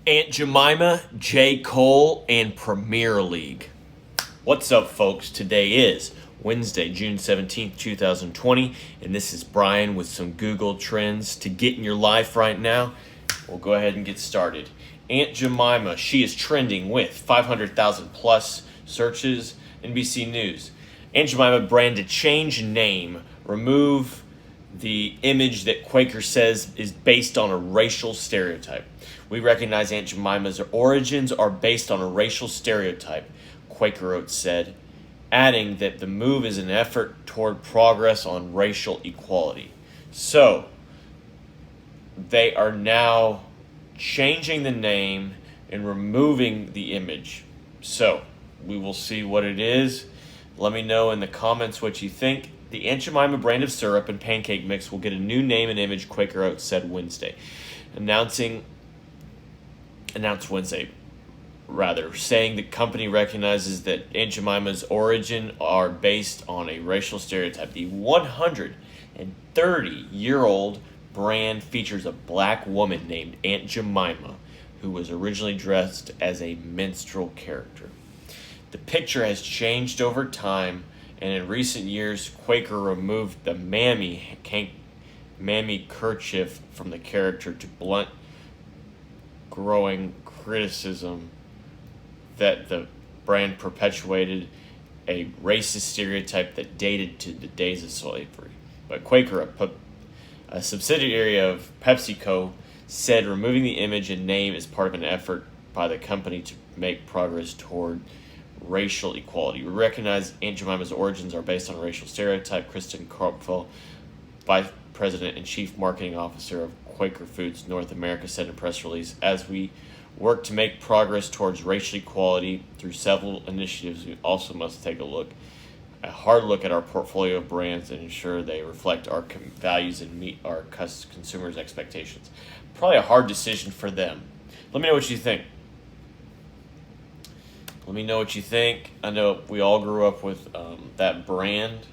Aunt Jemima, J. Cole, and Premier League. What's up, folks? Today is Wednesday, June 17th, 2020, and this is Brian with some Google Trends to get in your life right now. We'll go ahead and get started. Aunt Jemima, she is trending with 500,000 plus searches. NBC News. Aunt Jemima brand to change name, remove the image that Quaker says is based on a racial stereotype. We recognize Aunt Jemima's origins are based on a racial stereotype, Quaker Oats said, adding that the move is an effort toward progress on racial equality. So, they are now changing the name and removing the image. So, we will see what it is. Let me know in the comments what you think. The Aunt Jemima brand of syrup and pancake mix will get a new name and image, Quaker Oats said Wednesday. Announced Wednesday, saying the company recognizes that Aunt Jemima's origin are based on a racial stereotype. The 130-year-old brand features a black woman named Aunt Jemima, who was originally dressed as a minstrel character. The picture has changed over time, and in recent years, Quaker removed the mammy kerchief from the character to blunt growing criticism that the brand perpetuated a racist stereotype that dated to the days of slavery. But Quaker, a subsidiary of PepsiCo, said removing the image and name is part of an effort by the company to make progress toward racial equality. We recognize Aunt Jemima's origins are based on a racial stereotype, Kristen Kropfel, Vice President and Chief Marketing Officer of Quaker Foods North America, said in a press release. As we work to make progress towards racial equality through several initiatives, we also must take a hard look at our portfolio of brands and ensure they reflect our values and meet our consumers' expectations. Probably a hard decision for them. Let me know what you think. Let me know what you think. I know we all grew up with that brand.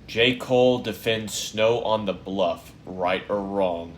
J. Cole defends Snow on the Bluff, right or wrong.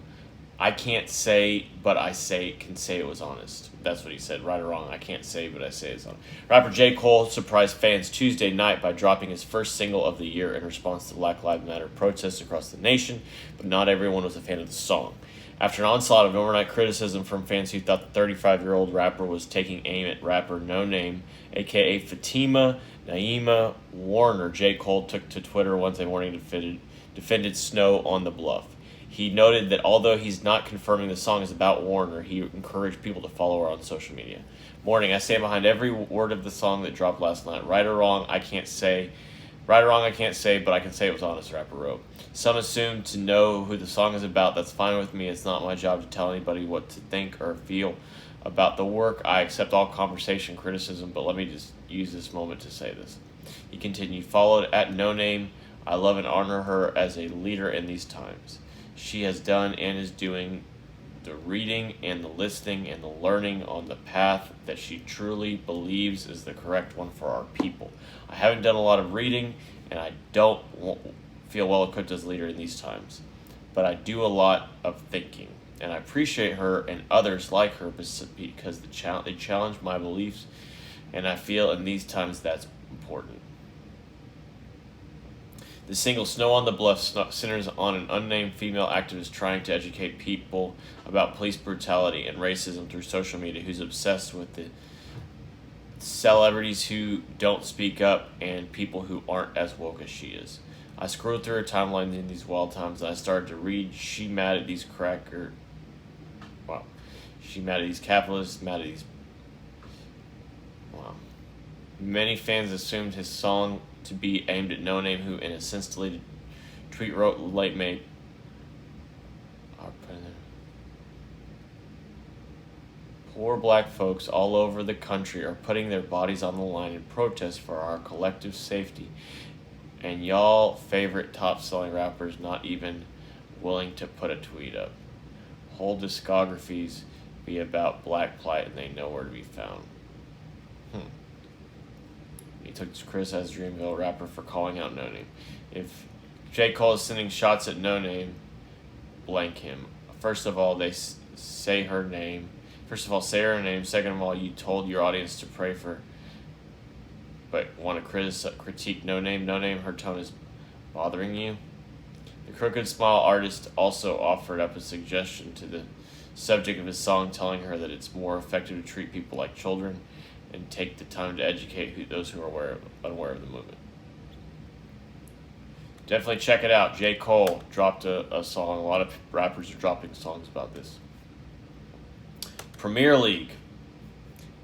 I can't say, but can say it was honest. That's what he said, right or wrong. I can't say, but I say it's honest. Rapper J. Cole surprised fans Tuesday night by dropping his first single of the year in response to Black Lives Matter protests across the nation, but not everyone was a fan of the song. After an onslaught of overnight criticism from fans who thought the 35-year-old rapper was taking aim at rapper No Name, a.k.a. Fatima Naima Warner, J. Cole took to Twitter Wednesday morning and defended Snow on the Bluff. He noted that although he's not confirming the song is about Warner, he encouraged people to follow her on social media. Morning, I stand behind every word of the song that dropped last night. Right or wrong, I can't say, but I can say it was honest, rapper wrote. Some assume to know who the song is about. That's fine with me. It's not my job to tell anybody what to think or feel about the work. I accept all conversation, criticism, but let me just use this moment to say this. He continued, followed at No Name. I love and honor her as a leader in these times. She has done and is doing the reading and the listening and the learning on the path that she truly believes is the correct one for our people. I haven't done a lot of reading, and I don't feel well equipped as a leader in these times. But I do a lot of thinking, and I appreciate her and others like her because they challenge my beliefs, and I feel in these times that's important. The single Snow on the Bluff centers on an unnamed female activist trying to educate people about police brutality and racism through social media, who's obsessed with the celebrities who don't speak up and people who aren't as woke as she is. I scrolled through her timeline in these wild times and I started to read, she mad at these capitalists, mad at these. Wow. Many fans assumed his song to be aimed at No Name, who in a since deleted tweet wrote late May. Poor black folks all over the country are putting their bodies on the line in protest for our collective safety. And y'all favorite top-selling rappers not even willing to put a tweet up. Whole discographies be about black plight and they know where to be found. He took to criticize Dreamville rapper for calling out No Name. If J. Cole is sending shots at No Name. Blank him. First of all, they say her name. First of all, say her name. Second of all, you told your audience to pray for, but want to critique No Name. No Name, her tone is bothering you. The Crooked Smile artist also offered up a suggestion to the subject of his song, telling her that it's more effective to treat people like children and take the time to educate those who are unaware of the movement. Definitely check it out. J. Cole dropped a song. A lot of rappers are dropping songs about this. Premier League.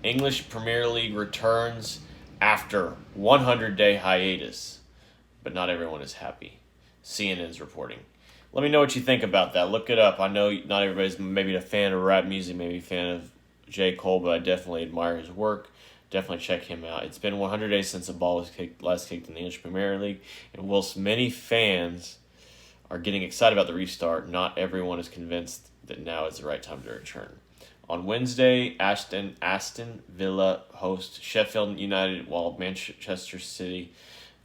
English Premier League returns after 100-day hiatus, but not everyone is happy. CNN's reporting. Let me know what you think about that. Look it up. I know not everybody's maybe a fan of rap music, maybe a fan of J. Cole, but I definitely admire his work. Definitely check him out. It's been 100 days since the ball was last kicked in the English Premier League, and whilst many fans are getting excited about the restart, not everyone is convinced that now is the right time to return. On Wednesday, Aston Villa hosts Sheffield United, while Manchester City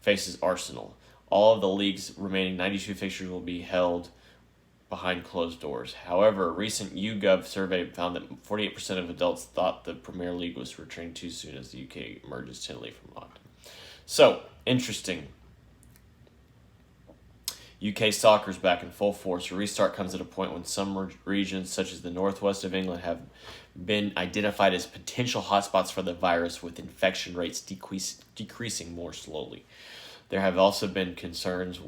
faces Arsenal. All of the league's remaining 92 fixtures will be held behind closed doors. However, a recent YouGov survey found that 48% of adults thought the Premier League was returning too soon as the UK emerges tentatively from lockdown. So, interesting. UK soccer's back in full force. A restart comes at a point when some regions, such as the northwest of England, have been identified as potential hotspots for the virus, with infection rates decreasing more slowly. There have also been concerns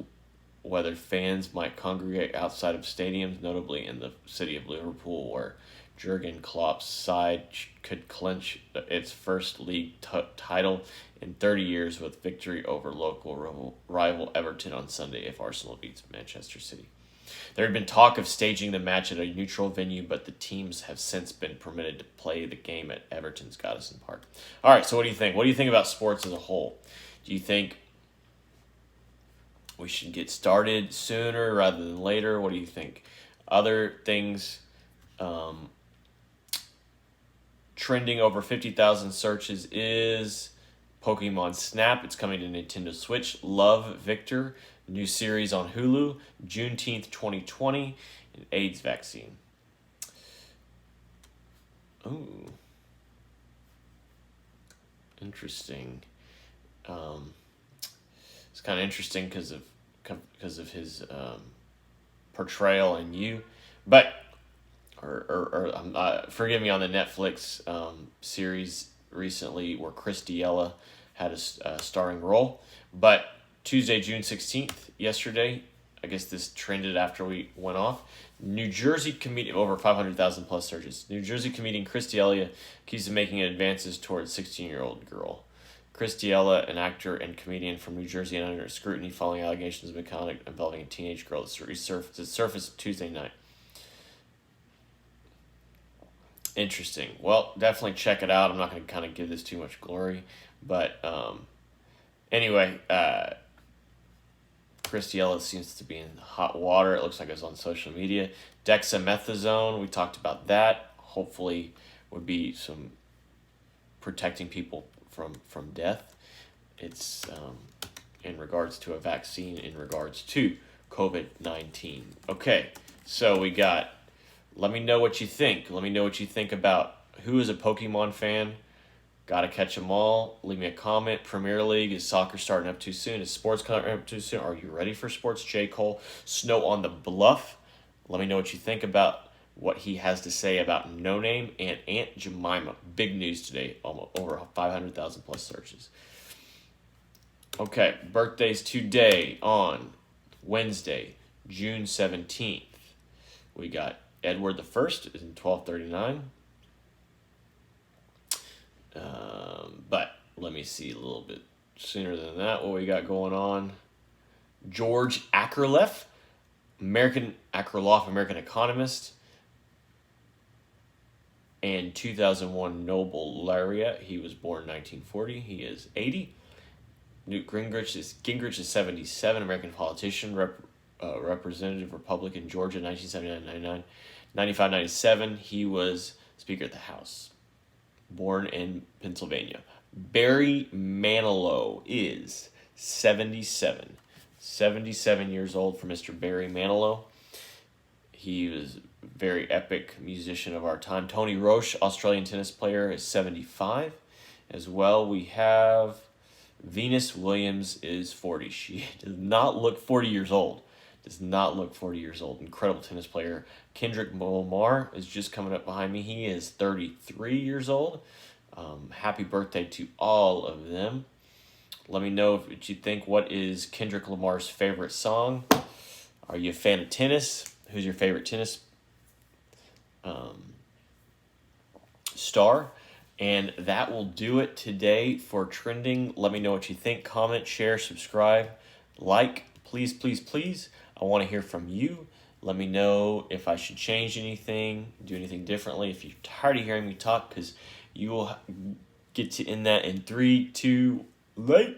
whether fans might congregate outside of stadiums, notably in the city of Liverpool, where Jurgen Klopp's side could clinch its first league title in 30 years with victory over local rival Everton on Sunday if Arsenal beats Manchester City. There had been talk of staging the match at a neutral venue, but the teams have since been permitted to play the game at Everton's Goodison Park. All right, so what do you think? What do you think about sports as a whole? Do you think we should get started sooner rather than later? What do you think? Other things trending over 50,000 searches is Pokemon Snap. It's coming to Nintendo Switch. Love Victor, new series on Hulu. Juneteenth 2020, and AIDS vaccine. Ooh. Interesting. It's kind of interesting because of his portrayal in You, but forgive me, on the Netflix series recently where Chris D'Elia had a starring role. But Tuesday, June 16th, yesterday, I guess this trended after we went off. New Jersey comedian, over 500,000 plus searches. New Jersey comedian Chris D'Elia accused of making advances towards 16-year-old girl. Chris D'Elia, an actor and comedian from New Jersey, and under scrutiny following allegations of misconduct involving a teenage girl that surfaced Tuesday night. Interesting. Well, definitely check it out. I'm not going to kind of give this too much glory, but anyway, Chris D'Elia seems to be in hot water. It looks like it's on social media. Dexamethasone, we talked about that. Hopefully, would be some protecting people from death. It's in regards to a vaccine, in regards to COVID-19. Okay, so we got, let me know what you think. Let me know what you think about who is a Pokemon fan. Got to catch them all. Leave me a comment. Premier League, is soccer starting up too soon? Is sports coming up too soon? Are you ready for sports? J. Cole, Snow on the Bluff. Let me know what you think about what he has to say about No Name and Aunt Jemima. Big news today, almost over 500,000 plus searches. Okay, birthdays today on Wednesday, June 17th. We got Edward the First is in 1239. But let me see a little bit sooner than that what we got going on. George Akerlof, American economist and 2001 Nobel laureate. He was born in 1940. He is 80. Newt Gingrich is 77, American politician, representative Republican, Georgia, 1979-99. 95-97, he was Speaker of the House. Born in Pennsylvania. Barry Manilow is 77. 77 years old for Mr. Barry Manilow. He was a very epic musician of our time. Tony Roche, Australian tennis player, is 75. As well, we have Venus Williams is 40. She does not look 40 years old. Does not look 40 years old. Incredible tennis player. Kendrick Lamar is just coming up behind me. He is 33 years old. Happy birthday to all of them. Let me know what you think. What is Kendrick Lamar's favorite song? Are you a fan of tennis? Who's your favorite tennis star? And that will do it today for trending. Let me know what you think. Comment, share, subscribe, like. Please, please, please. I want to hear from you. Let me know if I should change anything, do anything differently. If you're tired of hearing me talk, because you will get to end that in 3, 2, late.